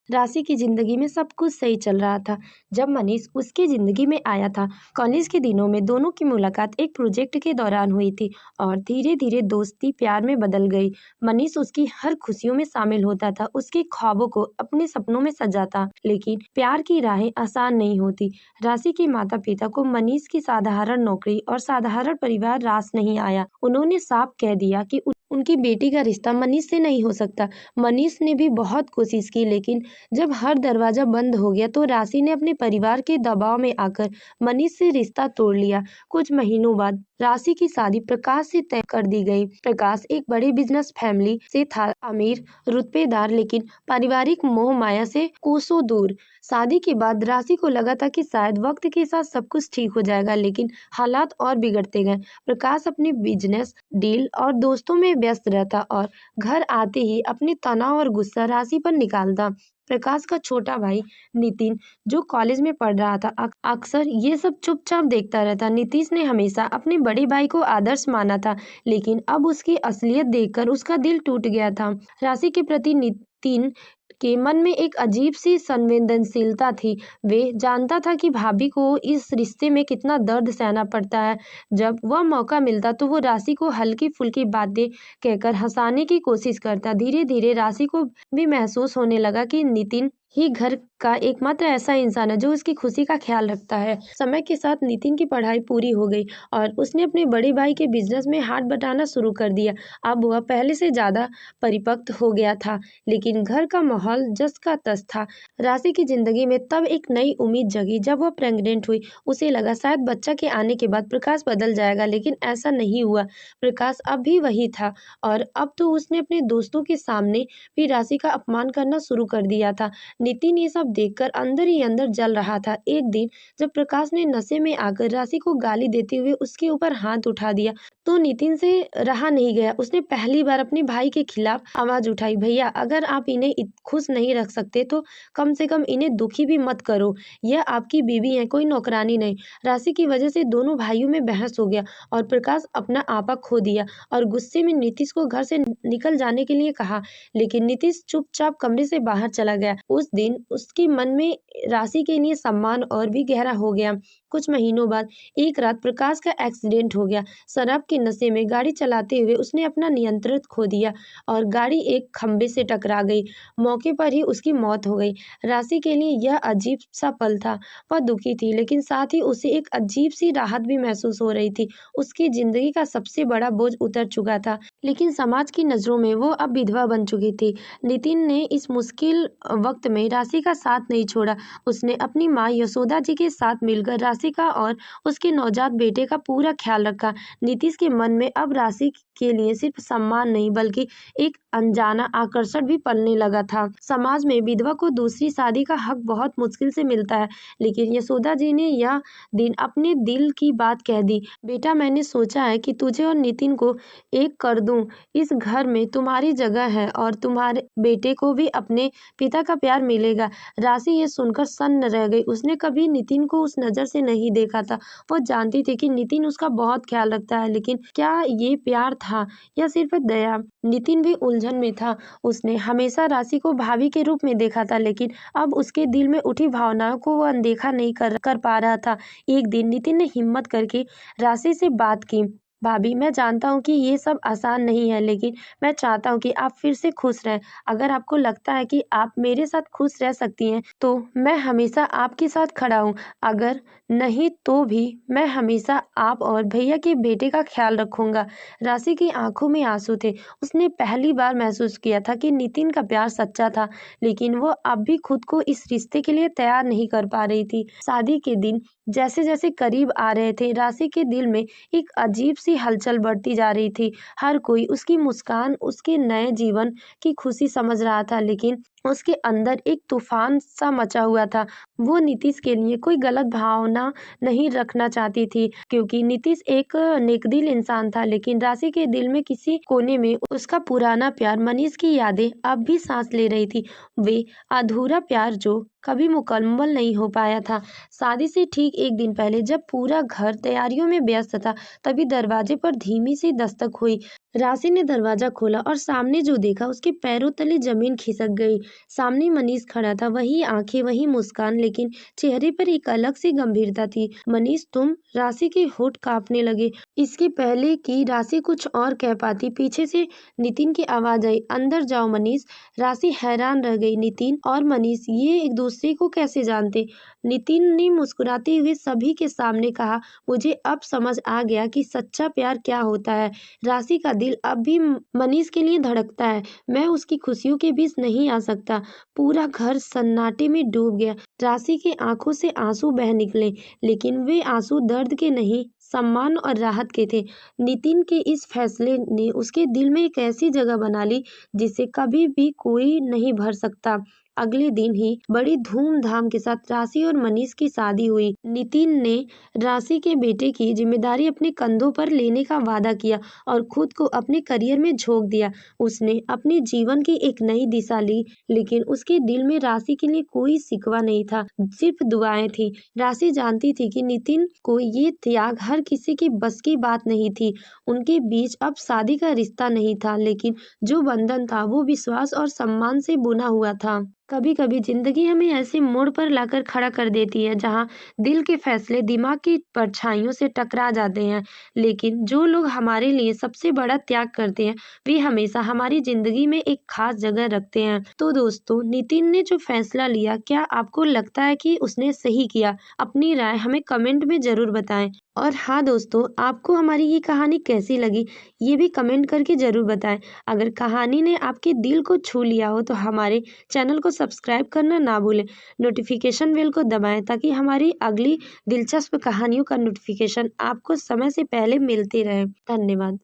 राशि की जिंदगी में सब कुछ सही चल रहा था जब मनीष उसकी जिंदगी में आया था। कॉलेज के दिनों में दोनों की मुलाकात एक प्रोजेक्ट के दौरान हुई थी और धीरे धीरे दोस्ती प्यार में बदल गई। मनीष उसकी हर खुशियों में शामिल होता था, उसके ख्वाबों को अपने सपनों में सजाता। लेकिन प्यार की राहें आसान नहीं होती। राशि के माता पिता को मनीष की साधारण नौकरी और साधारण परिवार रास नहीं आया। उन्होंने साफ कह दिया कि उनकी बेटी का रिश्ता मनीष से नहीं हो सकता। मनीष ने भी बहुत कोशिश की, लेकिन जब हर दरवाजा बंद हो गया तो राशि ने अपने परिवार के दबाव में आकर मनीष से रिश्ता तोड़ लिया। कुछ महीनों बाद राशि की शादी प्रकाश से तय कर दी गई। प्रकाश एक बड़ी बिजनेस फैमिली से था, अमीर, रुतबेदार, लेकिन पारिवारिक मोह माया से कोसों दूर। शादी के बाद राशि को लगा था कि शायद वक्त के साथ सब कुछ ठीक हो जाएगा, लेकिन हालात और बिगड़ते गए। प्रकाश अपने बिजनेस डील और दोस्तों में व्यस्त रहता और घर आते ही अपने तनाव और गुस्सा राशि पर निकालता। प्रकाश का छोटा भाई नितिन, जो कॉलेज में पढ़ रहा था, अक्सर ये सब चुपचाप देखता रहता। नीतीश ने हमेशा अपने बड़े भाई को आदर्श माना था, लेकिन अब उसकी असलियत देखकर उसका दिल टूट गया था। राशि के प्रति नितिन के मन में एक अजीब सी संवेदनशीलता थी। वे जानता था कि भाभी को इस रिश्ते में कितना दर्द सहना पड़ता है। जब वह मौका मिलता तो वो राशि को हल्की फुल्की बातें कहकर हंसाने की कोशिश करता। धीरे धीरे राशि को भी महसूस होने लगा कि नितिन ही घर का एकमात्र ऐसा इंसान है जो उसकी खुशी का ख्याल रखता है। समय के साथ नितिन की पढ़ाई पूरी हो गई और उसने अपने बड़े भाई के बिजनेस में हाथ बटाना शुरू कर दिया। अब वह पहले से ज्यादा परिपक्व हो गया था, लेकिन घर का माहौल जस का तस था। राशि की जिंदगी में तब एक नई उम्मीद जगी जब वह प्रेग्नेंट हुई। उसे लगा शायद बच्चा के आने के बाद प्रकाश बदल जाएगा, लेकिन ऐसा नहीं हुआ। प्रकाश अब भी वही था और अब तो उसने अपने दोस्तों के सामने भी राशि का अपमान करना शुरू कर दिया था। नितिन ये सब देखकर अंदर ही अंदर जल रहा था। एक दिन जब प्रकाश ने नशे में आकर राशि को गाली देते हुए उसके ऊपर हाथ उठा दिया तो नितिन से रहा नहीं गया। उसने पहली बार अपने भाई के खिलाफ आवाज उठाई, भैया अगर आप इन्हें खुश नहीं रख सकते तो कम से कम इन्हें दुखी भी मत करो। यह आपकी बीवी है, कोई नौकरानी नहीं। राशि की वजह से दोनों भाइयों में बहस हो गया और प्रकाश अपना आपा खो दिया और गुस्से में नीतीश को घर से निकल जाने के लिए कहा, लेकिन नीतीश चुपचाप कमरे से बाहर चला गया। उस दिन उसके मन में राशि के लिए सम्मान और भी गहरा हो गया। कुछ महीनों बाद एक रात प्रकाश का एक्सीडेंट हो गया। शराब के नशे में गाड़ी चलाते हुए उसने अपना नियंत्रण खो दिया और गाड़ी एक खंबे से टकरा गई। मौके पर ही उसकी मौत हो गई। राशि के लिए यह अजीब सा पल था। वह दुखी थी, लेकिन साथ ही उसे एक अजीब सी राहत भी महसूस हो रही थी। उसकी जिंदगी का सबसे बड़ा बोझ उतर चुका था, लेकिन समाज की नजरों में वो अब विधवा बन चुकी थी। नितिन ने इस मुश्किल वक्त में राशि का साथ नहीं छोड़ा। उसने अपनी माँ यशोदा जी के साथ मिलकर राशि का और उसके नवजात बेटे का पूरा ख्याल रखा। नीतीश के मन में अब राशि के लिए सिर्फ सम्मान नहीं बल्कि एक अनजाना आकर्षण भी पलने लगा था। समाज में विधवा को दूसरी शादी का हक बहुत मुश्किल से मिलता है, लेकिन यशोदा जी ने यह दिन अपने दिल की बात कह दी। बेटा, मैंने सोचा है कि तुझे और नितिन को एक कर दूं। इस घर में तुम्हारी जगह है और तुम्हारे बेटे को भी अपने पिता का प्यार मिलेगा। राशि ये सुनकर सन्न रह गई। उसने कभी नितिन को उस नजर से नहीं देखा था। वो जानती थी कि नितिन उसका बहुत ख्याल रखता है, लेकिन क्या ये प्यार था या सिर्फ दया? नितिन भी उलझन में था। उसने हमेशा राशि को भाभी के रूप में देखा था, लेकिन अब उसके दिल में उठी भावनाओं को वो अनदेखा नहीं कर पा रहा था। एक दिन नितिन ने हिम्मत करके राशि से बात की, भाभी मैं जानता हूँ कि ये सब आसान नहीं है, लेकिन मैं चाहता हूँ कि आप फिर से खुश रहें। अगर आपको लगता है कि आप मेरे साथ खुश रह सकती हैं तो मैं हमेशा आपके साथ खड़ा हूँ। अगर नहीं तो भी मैं हमेशा आप और भैया के बेटे का ख्याल रखूंगा। राशि की आंखों में आंसू थे। उसने पहली बार महसूस किया था कि नितिन का प्यार सच्चा था, लेकिन वो अब भी खुद को इस रिश्ते के लिए तैयार नहीं कर पा रही थी। शादी के दिन जैसे जैसे करीब आ रहे थे, राशि के दिल में एक अजीब सी हलचल बढ़ती जा रही थी। हर कोई उसकी मुस्कान, उसके नए जीवन की खुशी समझ रहा था, लेकिन उसके अंदर एक तूफान सा मचा हुआ था। वो नीतीश के लिए कोई गलत भावना नहीं रखना चाहती थी, क्योंकि नीतीश एक नेकदिल इंसान था, लेकिन राशि के दिल में किसी कोने में उसका पुराना प्यार, मनीष की यादें अब भी सांस ले रही थी। वे अधूरा प्यार जो कभी मुकम्मल नहीं हो पाया था। शादी से ठीक एक दिन पहले जब पूरा घर तैयारियों में व्यस्त था, तभी दरवाजे पर धीमी सी दस्तक हुई। राशि ने दरवाजा खोला और सामने जो देखा उसके पैरों तले जमीन खिसक गई। सामने मनीष खड़ा था, वही आंखें, वही मुस्कान, लेकिन चेहरे पर एक अलग सी गंभीरता थी। मनीष, तुम? राशि के होठ कांपने लगे। इसके पहले कि राशि कुछ और कह पाती, पीछे से नितिन की आवाज आई, अंदर जाओ मनीष। राशि हैरान रह गई। नितिन और मनीष ये एक दूसरे को कैसे जानते? नितिन ने मुस्कुराते हुए सभी के सामने कहा, मुझे अब समझ आ गया कि सच्चा प्यार क्या होता है। राशि का दिल अब भी मनीष के लिए धड़कता है। मैं उसकी खुशियों के बीच नहीं आ सकता। पूरा घर सन्नाटे में डूब गया। राशि की आंखों से आंसू बह निकले, लेकिन वे आंसू दर्द के नहीं, सम्मान और राहत के थे। नितिन के इस फैसले ने उसके दिल में एक ऐसी जगह बना ली जिसे कभी भी कोई नहीं भर सकता। अगले दिन ही बड़ी धूमधाम के साथ राशि और मनीष की शादी हुई। नितिन ने राशि के बेटे की जिम्मेदारी अपने कंधों पर लेने का वादा किया और खुद को अपने करियर में झोंक दिया। उसने अपने जीवन की एक नई दिशा ली, लेकिन उसके दिल में राशि के लिए कोई सिकवा नहीं था, सिर्फ दुआएं थी। राशि जानती थी कि नितिन को ये त्याग हर किसी की बस की बात नहीं थी। उनके बीच अब शादी का रिश्ता नहीं था, लेकिन जो बंधन था वो विश्वास और सम्मान से बुना हुआ था। कभी कभी जिंदगी हमें ऐसे मोड़ पर लाकर खड़ा कर देती है जहाँ दिल के फैसले दिमाग की परछाइयों से टकरा जाते हैं, लेकिन जो लोग हमारे लिए सबसे बड़ा त्याग करते हैं वे हमेशा हमारी जिंदगी में एक खास जगह रखते हैं। तो दोस्तों, नितिन ने जो फैसला लिया, क्या आपको लगता है कि उसने सही किया? अपनी राय हमें कमेंट में जरूर बताएं। और हाँ दोस्तों, आपको हमारी ये कहानी कैसी लगी ये भी कमेंट करके जरूर बताएं। अगर कहानी ने आपके दिल को छू लिया हो तो हमारे चैनल को सब्सक्राइब करना ना भूलें। नोटिफिकेशन बेल को दबाएं ताकि हमारी अगली दिलचस्प कहानियों का नोटिफिकेशन आपको समय से पहले मिलते रहे। धन्यवाद।